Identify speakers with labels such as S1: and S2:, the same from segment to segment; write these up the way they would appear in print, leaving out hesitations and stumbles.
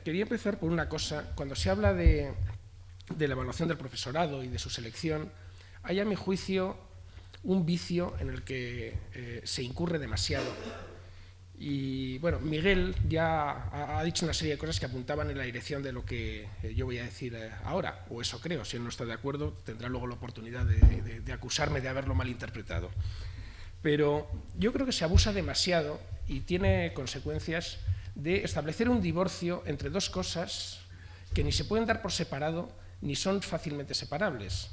S1: Quería empezar por una cosa. Cuando se habla de la evaluación del profesorado y de su selección, hay, a mi juicio, un vicio en el que se incurre demasiado. Y bueno, Miguel ya ha dicho una serie de cosas que apuntaban en la dirección de lo que yo voy a decir ahora, o eso creo. Si él no está de acuerdo, tendrá luego la oportunidad de acusarme de haberlo malinterpretado. Pero yo creo que se abusa demasiado y tiene consecuencias de establecer un divorcio entre dos cosas que ni se pueden dar por separado ni son fácilmente separables,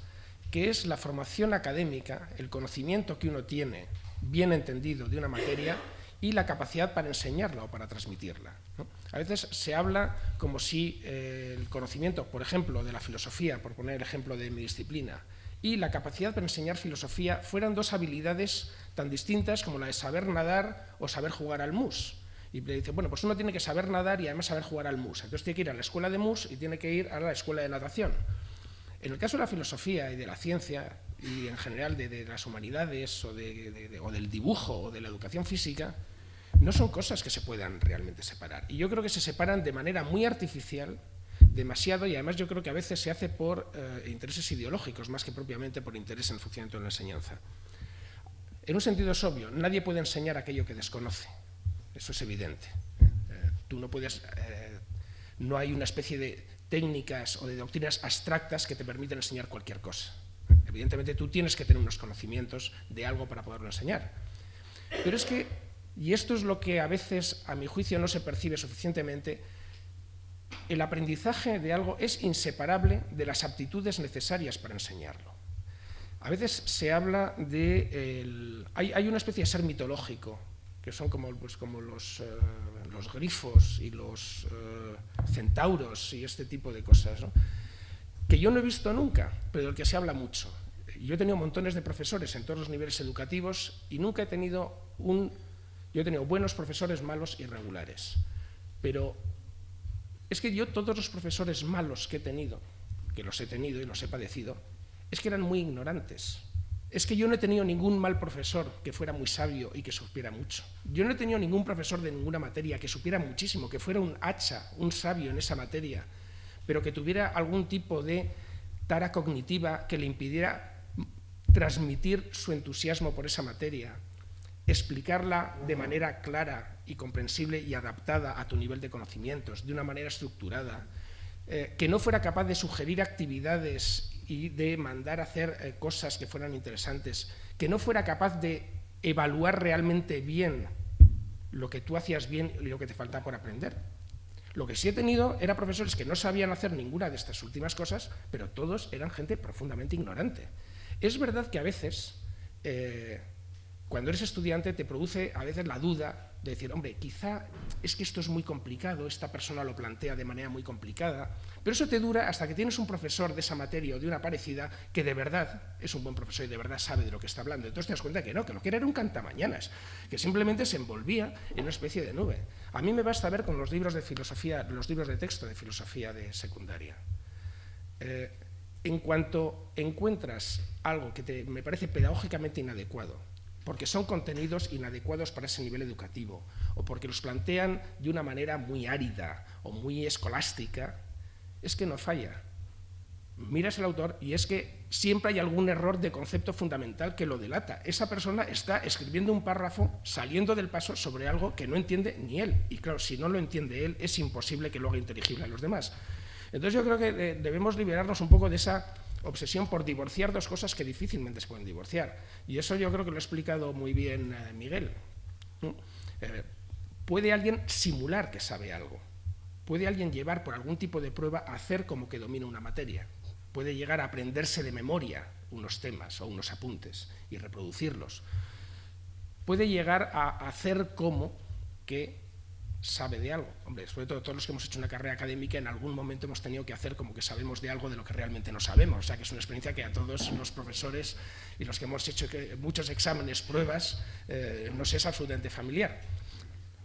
S1: que es la formación académica, el conocimiento que uno tiene bien entendido de una materia y la capacidad para enseñarla o para transmitirla, ¿no? A veces se habla como si el conocimiento, por ejemplo, de la filosofía, por poner el ejemplo de mi disciplina, y la capacidad para enseñar filosofía fueran dos habilidades tan distintas como la de saber nadar o saber jugar al mus. Y le dice, bueno, pues uno tiene que saber nadar y además saber jugar al mus. Entonces tiene que ir a la escuela de mus y tiene que ir a la escuela de natación. En el caso de la filosofía y de la ciencia, y en general de las humanidades o del dibujo o de la educación física, no son cosas que se puedan realmente separar. Y yo creo que se separan de manera muy artificial, demasiado, y además yo creo que a veces se hace por intereses ideológicos más que propiamente por interés en el funcionamiento de la enseñanza. En un sentido es obvio, nadie puede enseñar aquello que desconoce. Eso es evidente. Tú no puedes, no hay una especie de técnicas o de doctrinas abstractas que te permiten enseñar cualquier cosa. Evidentemente tú tienes que tener unos conocimientos de algo para poderlo enseñar. Pero es que, y esto es lo que a veces, a mi juicio, no se percibe suficientemente, el aprendizaje de algo es inseparable de las aptitudes necesarias para enseñarlo. A veces se habla de... hay una especie de ser mitológico, que son como los grifos y los centauros y este tipo de cosas, ¿no? Que yo no he visto nunca, pero del que se habla mucho. Yo he tenido montones de profesores en todos los niveles educativos y nunca he tenido yo he tenido buenos profesores, malos y regulares. Pero es que yo todos los profesores malos que he tenido, que los he tenido y los he padecido, es que eran muy ignorantes. Es que yo no he tenido ningún mal profesor que fuera muy sabio y que supiera mucho. Yo no he tenido ningún profesor de ninguna materia que supiera muchísimo, que fuera un hacha, un sabio en esa materia, pero que tuviera algún tipo de tara cognitiva que le impidiera transmitir su entusiasmo por esa materia, explicarla de manera clara y comprensible y adaptada a tu nivel de conocimientos, de una manera estructurada, que no fuera capaz de sugerir actividades y de mandar a hacer cosas que fueran interesantes, que no fuera capaz de evaluar realmente bien lo que tú hacías bien y lo que te faltaba por aprender. Lo que sí he tenido era profesores que no sabían hacer ninguna de estas últimas cosas, pero todos eran gente profundamente ignorante. Es verdad que a veces, cuando eres estudiante, te produce a veces la duda de decir, hombre, quizá es que esto es muy complicado, esta persona lo plantea de manera muy complicada, pero eso te dura hasta que tienes un profesor de esa materia o de una parecida que de verdad es un buen profesor y de verdad sabe de lo que está hablando. Entonces te das cuenta que no, que lo que era un cantamañanas, que simplemente se envolvía en una especie de nube. A mí me basta ver con los libros de filosofía, los libros de texto de filosofía de secundaria. En cuanto encuentras algo que me parece pedagógicamente inadecuado, porque son contenidos inadecuados para ese nivel educativo, o porque los plantean de una manera muy árida o muy escolástica, es que no falla. Miras el autor y es que siempre hay algún error de concepto fundamental que lo delata. Esa persona está escribiendo un párrafo saliendo del paso sobre algo que no entiende ni él. Y claro, si no lo entiende él, es imposible que lo haga inteligible a los demás. Entonces yo creo que debemos liberarnos un poco de esa obsesión por divorciar dos cosas que difícilmente se pueden divorciar. Y eso yo creo que lo ha explicado muy bien Miguel. ¿Puede alguien simular que sabe algo? ¿Puede alguien llevar por algún tipo de prueba a hacer como que domina una materia? ¿Puede llegar a aprenderse de memoria unos temas o unos apuntes y reproducirlos? ¿Puede llegar a hacer como que sabe de algo? Hombre, sobre todo todos los que hemos hecho una carrera académica en algún momento hemos tenido que hacer como que sabemos de algo de lo que realmente no sabemos, o sea que es una experiencia que a todos los profesores y los que hemos hecho muchos exámenes, pruebas, nos es absolutamente familiar.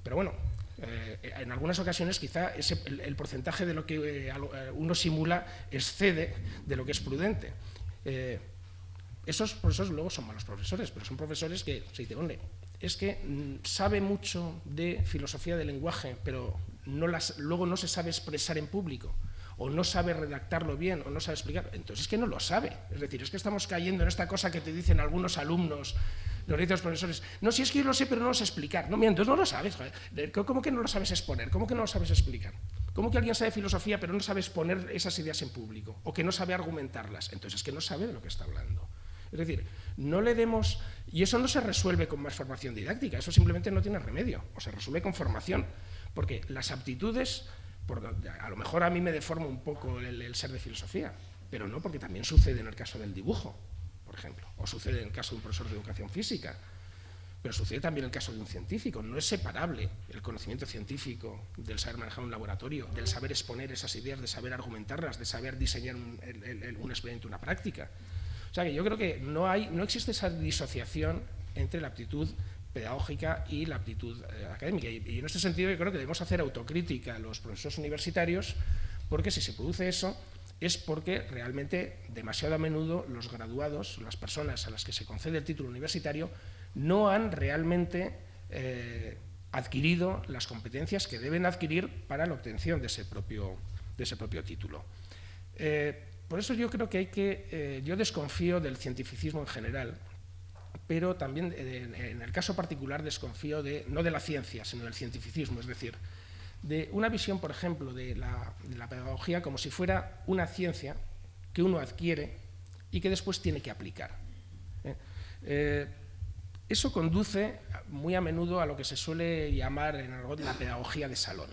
S1: Pero bueno, en algunas ocasiones quizá el porcentaje de lo que uno simula excede de lo que es prudente. Esos profesores luego son malos profesores, pero son profesores que se dicen, hombre, es que sabe mucho de filosofía del lenguaje, pero luego no se sabe expresar en público, o no sabe redactarlo bien, o no sabe explicar, entonces es que no lo sabe. Es decir, es que estamos cayendo en esta cosa que te dicen algunos alumnos, nos dicen los profesores, no, si es que yo lo sé, pero no lo sé explicar. No, mira, entonces no lo sabes. Joder. ¿Cómo que no lo sabes exponer? ¿Cómo que no lo sabes explicar? ¿Cómo que alguien sabe filosofía, pero no sabe exponer esas ideas en público? O que no sabe argumentarlas. Entonces es que no sabe de lo que está hablando. Es decir, no le demos... Y eso no se resuelve con más formación didáctica, eso simplemente no tiene remedio, o se resuelve con formación, porque las aptitudes, a lo mejor a mí me deforma un poco el ser de filosofía, pero no, porque también sucede en el caso del dibujo, por ejemplo, o sucede en el caso de un profesor de educación física, pero sucede también en el caso de un científico. No es separable el conocimiento científico del saber manejar un laboratorio, del saber exponer esas ideas, de saber argumentarlas, de saber diseñar un experimento, una práctica. O sea que yo creo que no existe esa disociación entre la aptitud pedagógica y la aptitud académica. Y en este sentido yo creo que debemos hacer autocrítica a los profesores universitarios, porque si se produce eso es porque realmente demasiado a menudo los graduados, las personas a las que se concede el título universitario, no han realmente adquirido las competencias que deben adquirir para la obtención de ese propio título. Por eso yo creo que yo desconfío del cientificismo en general, pero también en el caso particular desconfío no de la ciencia, sino del cientificismo, es decir, de una visión, por ejemplo, de la pedagogía como si fuera una ciencia que uno adquiere y que después tiene que aplicar. Eso conduce muy a menudo a lo que se suele llamar en argot la pedagogía de salón.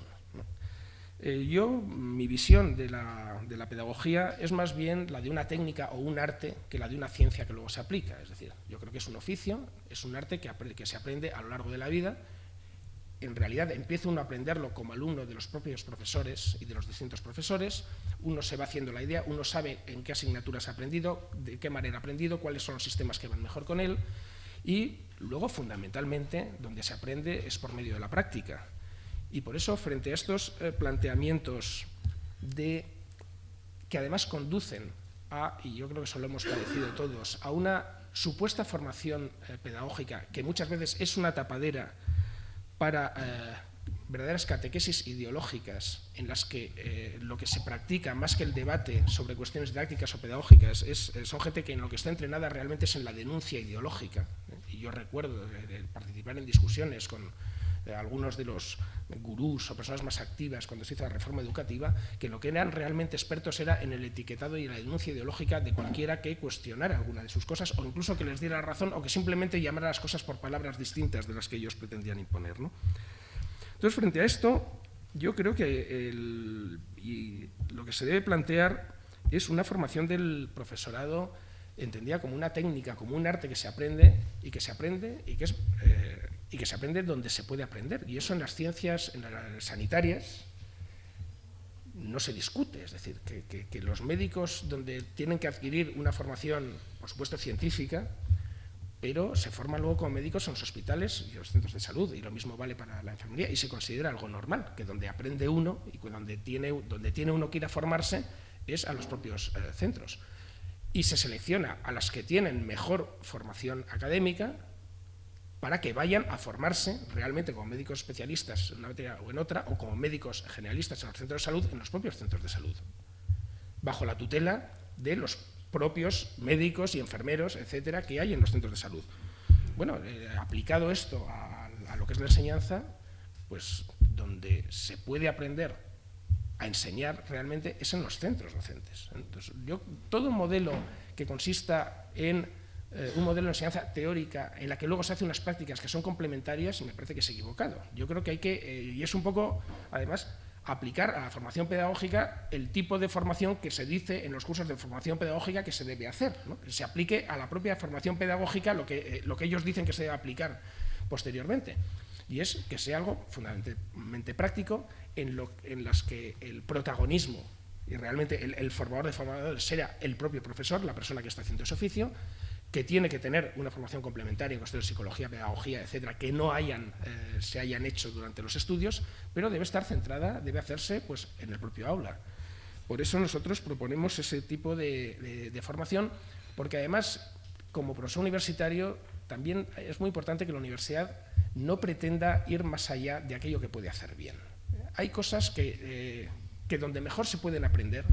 S1: Mi visión de la pedagogía es más bien la de una técnica o un arte que la de una ciencia que luego se aplica. Es decir, yo creo que es un oficio, es un arte que se aprende a lo largo de la vida. En realidad empieza uno a aprenderlo como alumno de los propios profesores y de los distintos profesores. Uno se va haciendo la idea, uno sabe en qué asignaturas ha aprendido, de qué manera ha aprendido, cuáles son los sistemas que van mejor con él. Y luego, fundamentalmente, donde se aprende es por medio de la práctica. Y por eso, frente a estos planteamientos que además conducen y yo creo que eso lo hemos padecido todos, a una supuesta formación pedagógica que muchas veces es una tapadera para verdaderas catequesis ideológicas en las que lo que se practica, más que el debate sobre cuestiones didácticas o pedagógicas, son gente que en lo que está entrenada realmente es en la denuncia ideológica. Y yo recuerdo de participar en discusiones con algunos de los gurús o personas más activas cuando se hizo la reforma educativa, que lo que eran realmente expertos era en el etiquetado y en la denuncia ideológica de cualquiera que cuestionara alguna de sus cosas o incluso que les diera razón o que simplemente llamara a las cosas por palabras distintas de las que ellos pretendían imponer, ¿no? Entonces, frente a esto, yo creo que lo que se debe plantear es una formación del profesorado entendida como una técnica, como un arte que se aprende y que se aprende y que se aprende donde se puede aprender. Y eso en las ciencias sanitarias no se discute. Es decir, que los médicos donde tienen que adquirir una formación, por supuesto, científica, pero se forman luego como médicos en los hospitales y los centros de salud, y lo mismo vale para la enfermería, y se considera algo normal, que donde aprende uno y donde tiene uno que ir a formarse es a los propios centros. Y se selecciona a las que tienen mejor formación académica para que vayan a formarse realmente como médicos especialistas en una materia o en otra, o como médicos generalistas en los centros de salud, en los propios centros de salud, bajo la tutela de los propios médicos y enfermeros, etcétera, que hay en los centros de salud. Bueno, aplicado esto a lo que es la enseñanza, pues donde se puede aprender a enseñar realmente es en los centros docentes. Entonces, todo modelo que consista en un modelo de enseñanza teórica en la que luego se hacen unas prácticas que son complementarias, me parece que es equivocado. Yo creo que hay que, y es un poco, además, aplicar a la formación pedagógica el tipo de formación que se dice en los cursos de formación pedagógica que se debe hacer, ¿no? Que se aplique a la propia formación pedagógica lo que ellos dicen que se debe aplicar posteriormente. Y es que sea algo fundamentalmente práctico en las que el protagonismo y realmente el formador de formadores sea el propio profesor, la persona que está haciendo ese oficio, que tiene que tener una formación complementaria en cuestiones de psicología, pedagogía, etcétera, que no se hayan hecho durante los estudios, pero debe estar centrada, debe hacerse pues, en el propio aula. Por eso nosotros proponemos ese tipo de formación, porque además, como profesor universitario, también es muy importante que la universidad no pretenda ir más allá de aquello que puede hacer bien. hay cosas que donde mejor se pueden aprender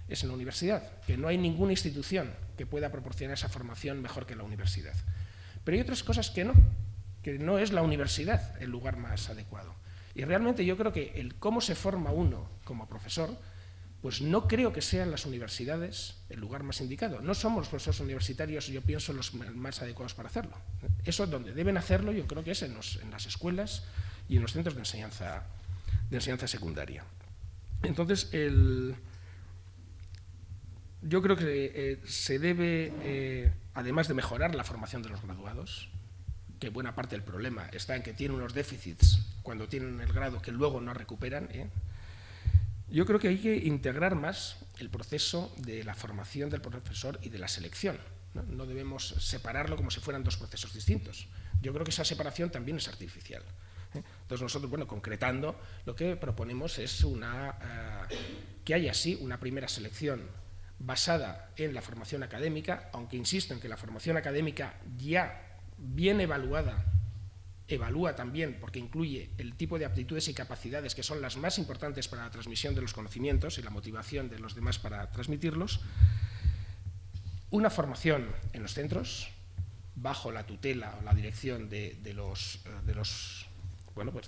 S1: es en la universidad, que no hay ninguna institución que pueda proporcionar esa formación mejor que la universidad. Pero hay otras cosas que no es la universidad el lugar más adecuado. Y realmente yo creo que el cómo se forma uno como profesor, pues no creo que sean las universidades el lugar más indicado. No somos los profesores universitarios, yo pienso, los más adecuados para hacerlo. Eso donde deben hacerlo yo creo que es en las escuelas y en los centros de enseñanza secundaria. Entonces, yo creo que se debe, además de mejorar la formación de los graduados, que buena parte del problema está en que tienen unos déficits cuando tienen el grado que luego no recuperan, yo creo que hay que integrar más el proceso de la formación del profesor y de la selección. No debemos separarlo como si fueran dos procesos distintos. Yo creo que esa separación también es artificial. Entonces nosotros, bueno, concretando, lo que proponemos es que haya así una primera selección basada en la formación académica, aunque insisto en que la formación académica ya bien evalúa también, porque incluye el tipo de aptitudes y capacidades que son las más importantes para la transmisión de los conocimientos y la motivación de los demás para transmitirlos, una formación en los centros, bajo la tutela o la dirección de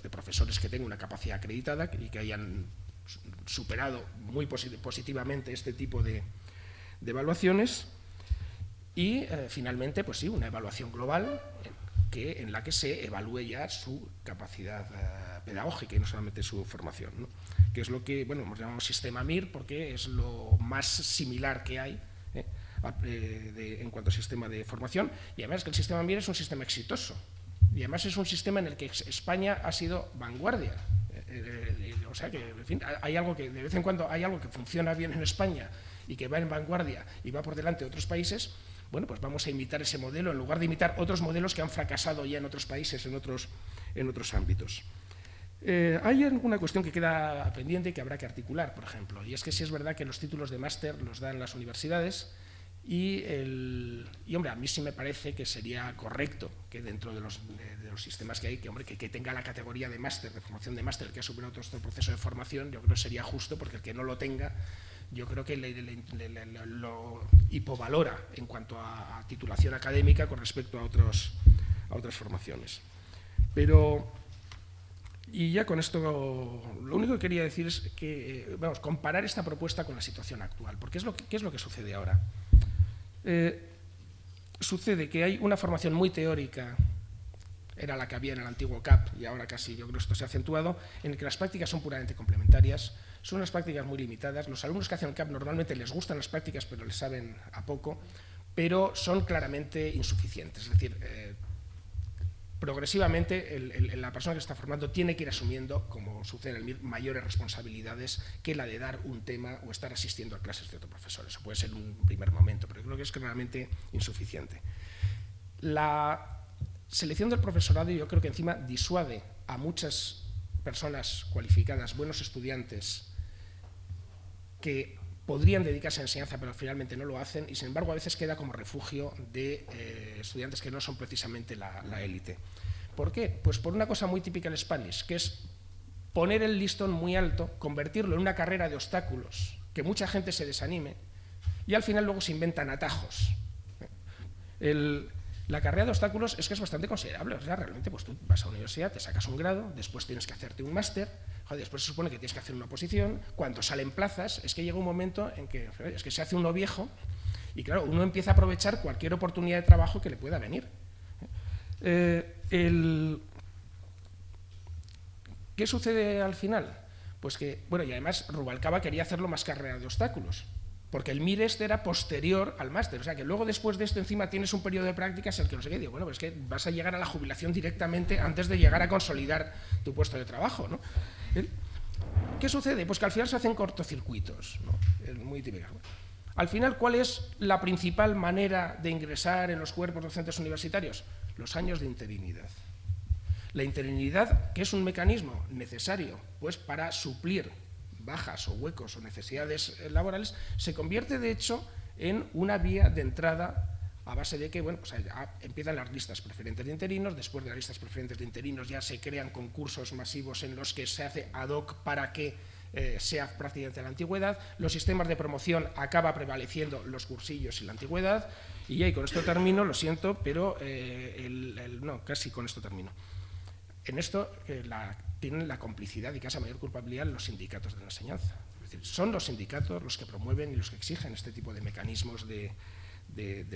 S1: profesores que tengan una capacidad acreditada y que hayan superado muy positivamente este tipo de evaluaciones, y finalmente, pues sí, una evaluación global en la que se evalúe ya su capacidad pedagógica y no solamente su formación, ¿no? Que es lo que hemos llamado sistema MIR, porque es lo más similar que hay en cuanto a sistema de formación, y además que el sistema MIR es un sistema exitoso, y además es un sistema en el que España ha sido vanguardia. O sea que, en fin, hay algo que de vez en cuando hay algo que funciona bien en España y que va en vanguardia y va por delante de otros países. Bueno, pues vamos a imitar ese modelo en lugar de imitar otros modelos que han fracasado ya en otros países, en otros ámbitos. Hay alguna cuestión que queda pendiente y que habrá que articular, por ejemplo, y es que sí es verdad que los títulos de máster los dan las universidades y hombre, a mí sí me parece que sería correcto que dentro de los sistemas que hay, que tenga la categoría de máster, de formación de máster, que ha superado todo este proceso de formación. Yo creo que sería justo, porque el que no lo tenga, yo creo que lo hipovalora en cuanto a titulación académica con respecto a otras formaciones. Y ya con esto, lo único que quería decir es que, comparar esta propuesta con la situación actual, porque ¿qué es lo que sucede ahora? Sucede que hay una formación muy teórica, era la que había en el antiguo CAP, y ahora casi yo creo que esto se ha acentuado, en el que las prácticas son puramente complementarias, son unas prácticas muy limitadas. Los alumnos que hacen el CAP normalmente les gustan las prácticas, pero les saben a poco, pero son claramente insuficientes. Es decir, progresivamente la persona que se está formando tiene que ir asumiendo, como sucede en el MIR, mayores responsabilidades que la de dar un tema o estar asistiendo a clases de otro profesor. Eso puede ser un primer momento, pero creo que es claramente insuficiente. La selección del profesorado, yo creo que encima disuade a muchas personas cualificadas, buenos estudiantes, que podrían dedicarse a la enseñanza, pero finalmente no lo hacen, y sin embargo a veces queda como refugio de estudiantes que no son precisamente la élite. ¿Por qué? Pues por una cosa muy típica del Spanish, que es poner el listón muy alto, convertirlo en una carrera de obstáculos, que mucha gente se desanime, y al final luego se inventan atajos. La carrera de obstáculos es que es bastante considerable. O sea, realmente pues tú vas a la universidad, te sacas un grado, después tienes que hacerte un máster, después se supone que tienes que hacer una oposición, cuando salen plazas, es que llega un momento en que es que se hace uno viejo y claro, uno empieza a aprovechar cualquier oportunidad de trabajo que le pueda venir. ¿Qué sucede al final? Pues que, y además Rubalcaba quería hacerlo más carrera de obstáculos, porque el MIR era posterior al máster, o sea que luego después de esto encima tienes un periodo de prácticas en el que no sé qué, digo, pues es que vas a llegar a la jubilación directamente antes de llegar a consolidar tu puesto de trabajo, ¿no? ¿Qué sucede? Pues que al final se hacen cortocircuitos, ¿no? Es muy típico. Al final, ¿cuál es la principal manera de ingresar en los cuerpos docentes universitarios? Los años de interinidad. La interinidad, que es un mecanismo necesario pues, para suplir bajas o huecos o necesidades laborales, se convierte de hecho en una vía de entrada a base de que, bueno, pues empiezan las listas preferentes de interinos, después de las listas preferentes de interinos ya se crean concursos masivos en los que se hace ad hoc para que sea prácticamente la antigüedad, los sistemas de promoción acaba prevaleciendo los cursillos y la antigüedad, y ya, y con esto termino, lo siento, pero no, casi con esto termino. En esto tienen la complicidad y casi mayor culpabilidad los sindicatos de la enseñanza. Es decir, son los sindicatos los que promueven y los que exigen este tipo de mecanismos de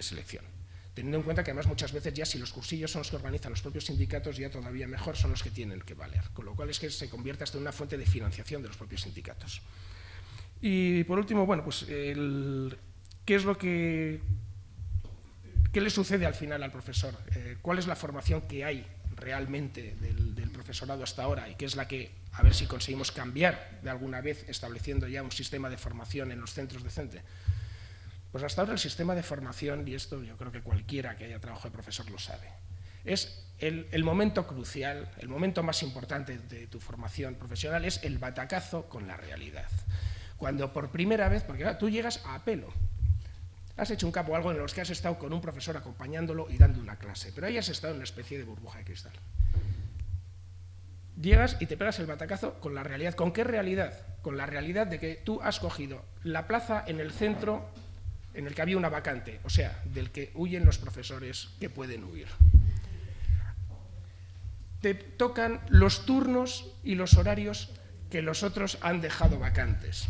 S1: selección. Teniendo en cuenta que además muchas veces ya si los cursillos son los que organizan los propios sindicatos, ya todavía mejor son los que tienen que valer, con lo cual es que se convierte hasta en una fuente de financiación de los propios sindicatos. Y por último, bueno, pues ¿qué es lo que qué le sucede al final al profesor? ¿Cuál es la formación que hay realmente del profesorado hasta ahora y qué es la que, a ver si conseguimos cambiar de alguna vez estableciendo ya un sistema de formación en los centros docentes? Pues hasta ahora el sistema de formación, y esto yo creo que cualquiera que haya trabajado de profesor lo sabe, es el momento crucial, el momento más importante de tu formación profesional es el batacazo con la realidad. Cuando por primera vez, porque claro, tú llegas a pelo, has hecho un capo o algo en los que has estado con un profesor acompañándolo y dando una clase, pero ahí has estado en una especie de burbuja de cristal. Llegas y te pegas el batacazo con la realidad. ¿Con qué realidad? Con la realidad de que tú has cogido la plaza en el centro en el que había una vacante, o sea, del que huyen los profesores que pueden huir. Te tocan los turnos y los horarios que los otros han dejado vacantes,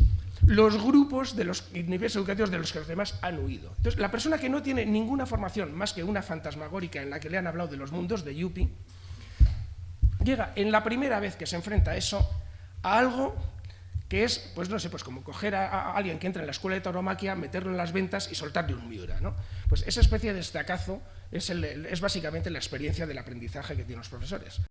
S1: los grupos de los niveles educativos de los que los demás han huido. Entonces, la persona que no tiene ninguna formación más que una fantasmagórica en la que le han hablado de los mundos de Yuppie, llega en la primera vez que se enfrenta a eso a algo que es, pues no sé, pues como coger a alguien que entra en la escuela de tauromaquia, meterlo en las ventas y soltarle un miura, ¿no? Pues esa especie de estacazo es básicamente la experiencia del aprendizaje que tienen los profesores.